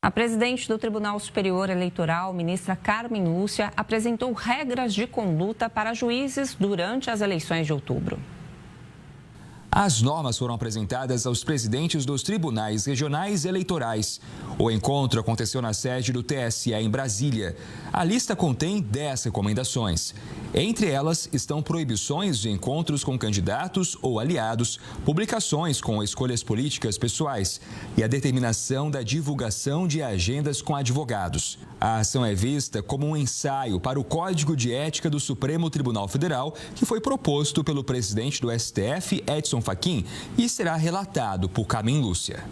A presidente do Tribunal Superior Eleitoral, ministra Carmen Lúcia, apresentou regras de conduta para juízes durante as eleições de outubro. As normas foram apresentadas aos presidentes dos tribunais regionais eleitorais. O encontro aconteceu na sede do TSE em Brasília. A lista contém 10 recomendações. Entre elas estão proibições de encontros com candidatos ou aliados, publicações com escolhas políticas pessoais e a determinação da divulgação de agendas com advogados. A ação é vista como um ensaio para o Código de Ética do Supremo Tribunal Federal, que foi proposto pelo presidente do STF, Edson Fachin, e será relatado por Carmen Lúcia.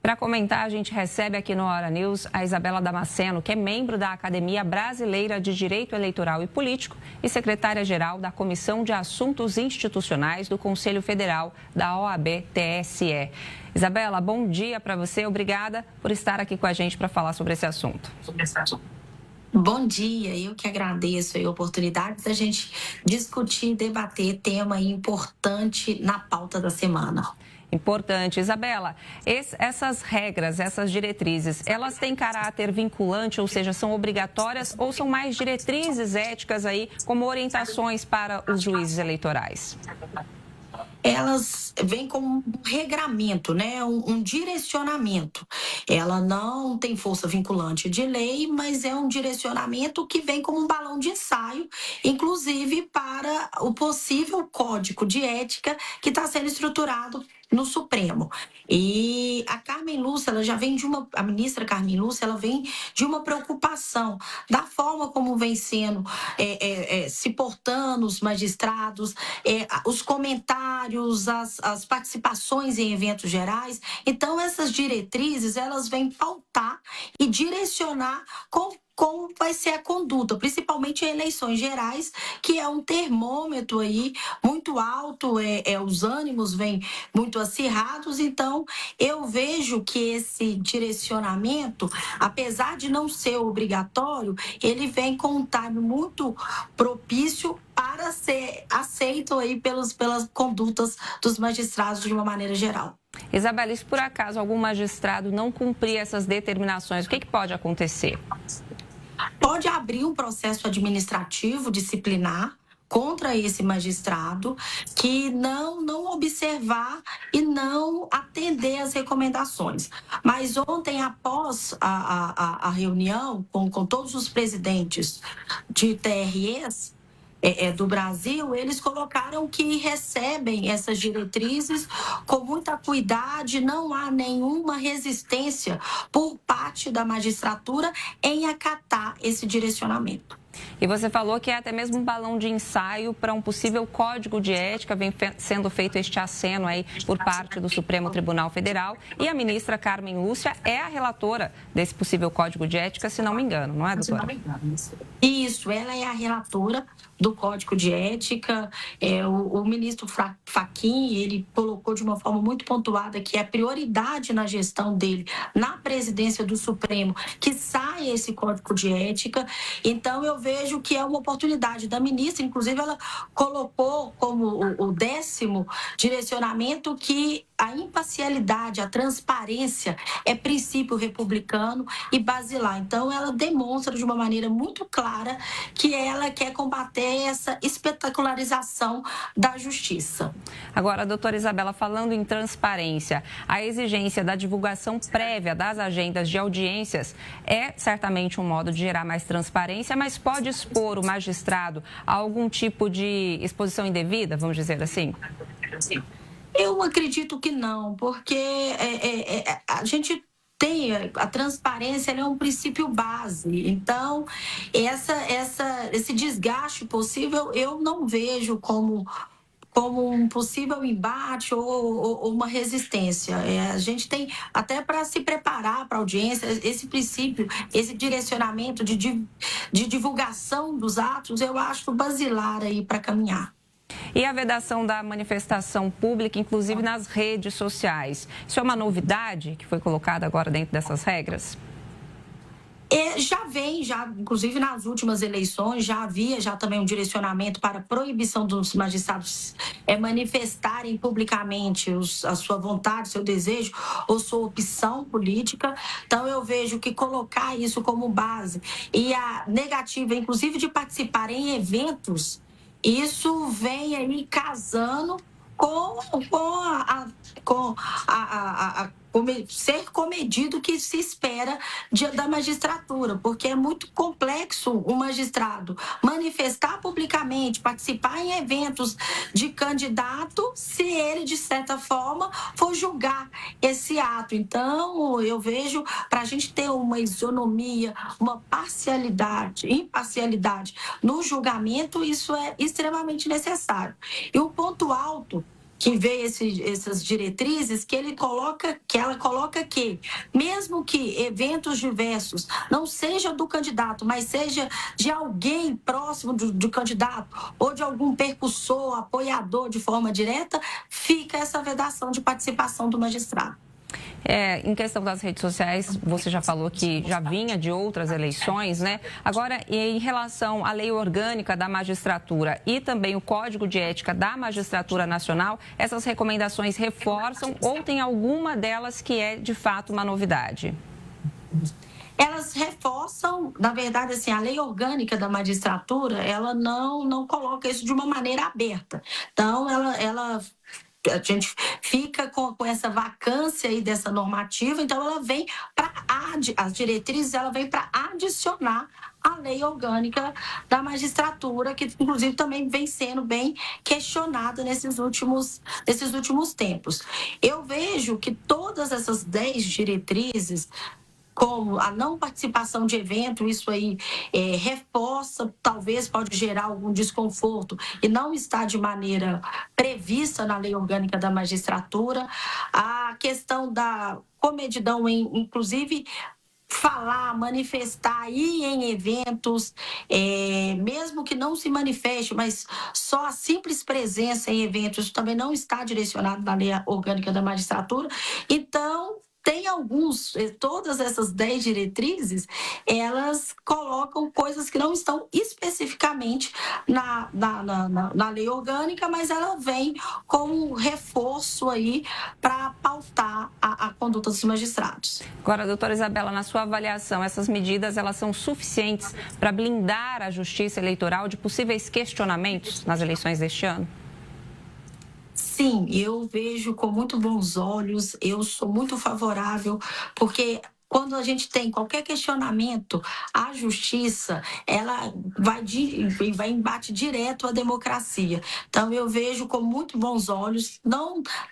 Para comentar, a gente recebe aqui no Hora News a Isabela Damasceno, que é membro da Academia Brasileira de Direito Eleitoral e Político e secretária-geral da Comissão de Assuntos Institucionais do Conselho Federal da OAB-TSE. Isabela, bom dia para você. Obrigada por estar aqui com a gente para falar sobre esse assunto. Bom dia, eu que agradeço a oportunidade da gente discutir e debater tema importante na pauta da semana. Importante. Isabela, essas regras, essas diretrizes, elas têm caráter vinculante, ou seja, são obrigatórias ou são mais diretrizes éticas aí, como orientações para os juízes eleitorais? Elas vêm como um regramento, né? Um direcionamento. Ela não tem força vinculante de lei, mas é um direcionamento que vem como um balão de ensaio, inclusive para o possível código de ética que está sendo estruturado no Supremo. E a Carmen Lúcia, ela já vem a ministra Carmen Lúcia, ela vem de uma preocupação da forma como vem sendo se portando os magistrados, os comentários, as participações em eventos gerais. Então, essas diretrizes, elas vêm pautar e direcionar como vai ser a conduta, principalmente em eleições gerais, que é um termômetro aí muito alto, os ânimos vêm muito acirrados. Então, eu vejo que esse direcionamento, apesar de não ser obrigatório, ele vem com um time muito propício para ser aceito aí pelas condutas dos magistrados de uma maneira geral. Isabela, e se por acaso algum magistrado não cumprir essas determinações, o que pode acontecer? Pode abrir um processo administrativo disciplinar contra esse magistrado que não observar e não atender às recomendações. Mas ontem, após a reunião com todos os presidentes de TREs, do Brasil, eles colocaram que recebem essas diretrizes com muita acuidade, não há nenhuma resistência por parte da magistratura em acatar esse direcionamento. E você falou que é até mesmo um balão de ensaio para um possível código de ética, vem sendo feito este aceno aí por parte do Supremo Tribunal Federal. E a ministra Carmen Lúcia é a relatora desse possível código de ética, se não me engano, não é, doutora? Isso, ela é a relatora do Código de Ética. O ministro Fachin, ele colocou de uma forma muito pontuada que é prioridade na gestão dele, na presidência do Supremo, que saia esse Código de Ética. Então, eu vejo que é uma oportunidade da ministra, inclusive ela colocou como o 10º direcionamento que a imparcialidade, a transparência é princípio republicano e basilar. Então, ela demonstra de uma maneira muito clara que ela quer combater essa espetacularização da justiça. Agora, doutora Isabela, falando em transparência, a exigência da divulgação prévia das agendas de audiências é certamente um modo de gerar mais transparência, mas pode expor o magistrado a algum tipo de exposição indevida, vamos dizer assim? Eu acredito que não, porque a gente tem a transparência, ela é um princípio base. Então, esse desgaste possível, eu não vejo como um possível embate ou uma resistência. A gente tem, até para se preparar para a audiência, esse princípio, esse direcionamento de divulgação dos atos, eu acho basilar aí para caminhar. E a vedação da manifestação pública, inclusive nas redes sociais. Isso é uma novidade que foi colocada agora dentro dessas regras? Inclusive nas últimas eleições, já havia também um direcionamento para proibição dos magistrados manifestarem publicamente a sua vontade, seu desejo ou sua opção política. Então, eu vejo que colocar isso como base e a negativa, inclusive, de participar em eventos, isso vem aí casando com ser comedido que se espera da magistratura, porque é muito complexo o magistrado manifestar publicamente, participar em eventos de candidato, se ele, de certa forma, for julgar esse ato. Então, eu vejo, para a gente ter uma isonomia, uma imparcialidade no julgamento, isso é extremamente necessário. E o ponto alto que vê essas diretrizes, que ela coloca que, mesmo que eventos diversos não seja do candidato, mas seja de alguém próximo do candidato ou de algum percussor, apoiador de forma direta, fica essa vedação de participação do magistrado. Em questão das redes sociais, você já falou que já vinha de outras eleições, né? Agora, em relação à lei orgânica da magistratura e também o Código de Ética da Magistratura Nacional, essas recomendações reforçam ou tem alguma delas que é, de fato, uma novidade? Elas reforçam, na verdade, assim, a lei orgânica da magistratura, ela não coloca isso de uma maneira aberta. Então, a gente fica com essa vacância aí dessa normativa, então ela vem para as diretrizes, ela vem para adicionar a lei orgânica da magistratura, que inclusive também vem sendo bem questionada nesses últimos tempos. Eu vejo que todas essas 10 diretrizes, como a não participação de evento, isso aí reforça, talvez pode gerar algum desconforto e não está de maneira prevista na lei orgânica da magistratura. A questão da comedidão inclusive, falar, manifestar, ir em eventos, mesmo que não se manifeste, mas só a simples presença em eventos, isso também não está direcionado na lei orgânica da magistratura. Então, tem todas essas 10 diretrizes, elas colocam coisas que não estão especificamente na lei orgânica, mas ela vem como um reforço aí para pautar a conduta dos magistrados. Agora, doutora Isabela, na sua avaliação, essas medidas elas são suficientes para blindar a justiça eleitoral de possíveis questionamentos nas eleições deste ano? Sim, eu vejo com muito bons olhos, eu sou muito favorável, porque quando a gente tem qualquer questionamento, a justiça, ela vai embate direto à democracia. Então, eu vejo com muito bons olhos,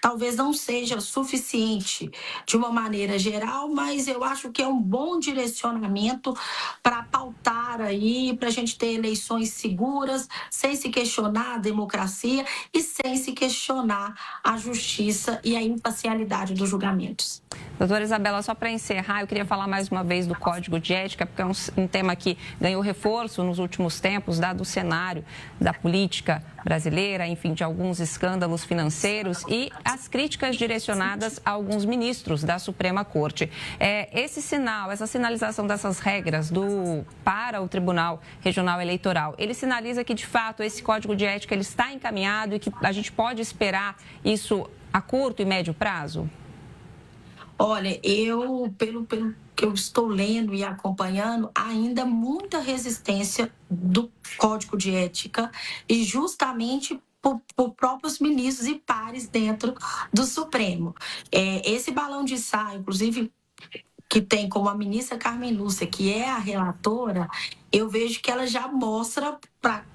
talvez não seja suficiente de uma maneira geral, mas eu acho que é um bom direcionamento para pautar aí, para a gente ter eleições seguras, sem se questionar a democracia e sem se questionar a justiça e a imparcialidade dos julgamentos. Doutora Isabela, só para encerrar, eu queria falar mais uma vez do Código de Ética, porque é um tema que ganhou reforço nos últimos tempos, dado o cenário da política brasileira, enfim, de alguns escândalos financeiros e as críticas direcionadas a alguns ministros da Suprema Corte. Essa sinalização dessas regras para o Tribunal Regional Eleitoral, ele sinaliza que, de fato, esse Código de Ética ele está encaminhado e que a gente pode esperar isso a curto e médio prazo? Olha, pelo que eu estou lendo e acompanhando, ainda muita resistência do Código de Ética e justamente por próprios ministros e pares dentro do Supremo. Esse balão de saia, inclusive, que tem como a ministra Carmen Lúcia, que é a relatora, eu vejo que ela já mostra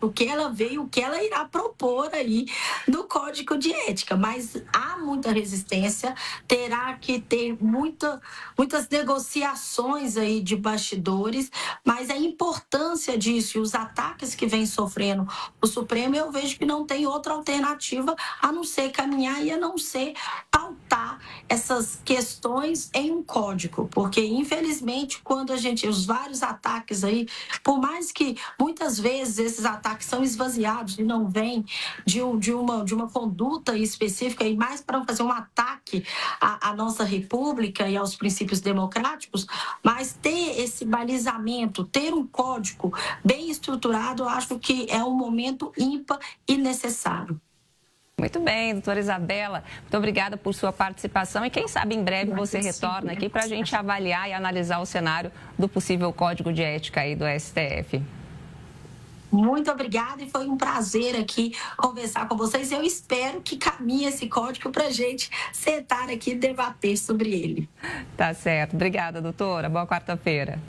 o que ela veio, o que ela irá propor aí no Código de Ética. Mas há muita resistência, terá que ter muitas negociações aí de bastidores, mas a importância disso e os ataques que vem sofrendo o Supremo, eu vejo que não tem outra alternativa a não ser caminhar e a não ser pautar essas questões em um código, porque infelizmente quando os vários ataques aí por mais que muitas vezes esses ataques são esvaziados e não vêm de uma conduta específica, e mais para fazer um ataque à nossa república e aos princípios democráticos, mas ter esse balizamento, ter um código bem estruturado, eu acho que é um momento ímpar e necessário. Muito bem, doutora Isabela, muito obrigada por sua participação e quem sabe em breve você retorna aqui para a gente avaliar e analisar o cenário do possível código de ética aí do STF. Muito obrigada e foi um prazer aqui conversar com vocês. Eu espero que caminhe esse código para a gente sentar aqui e debater sobre ele. Tá certo. Obrigada, doutora. Boa quarta-feira.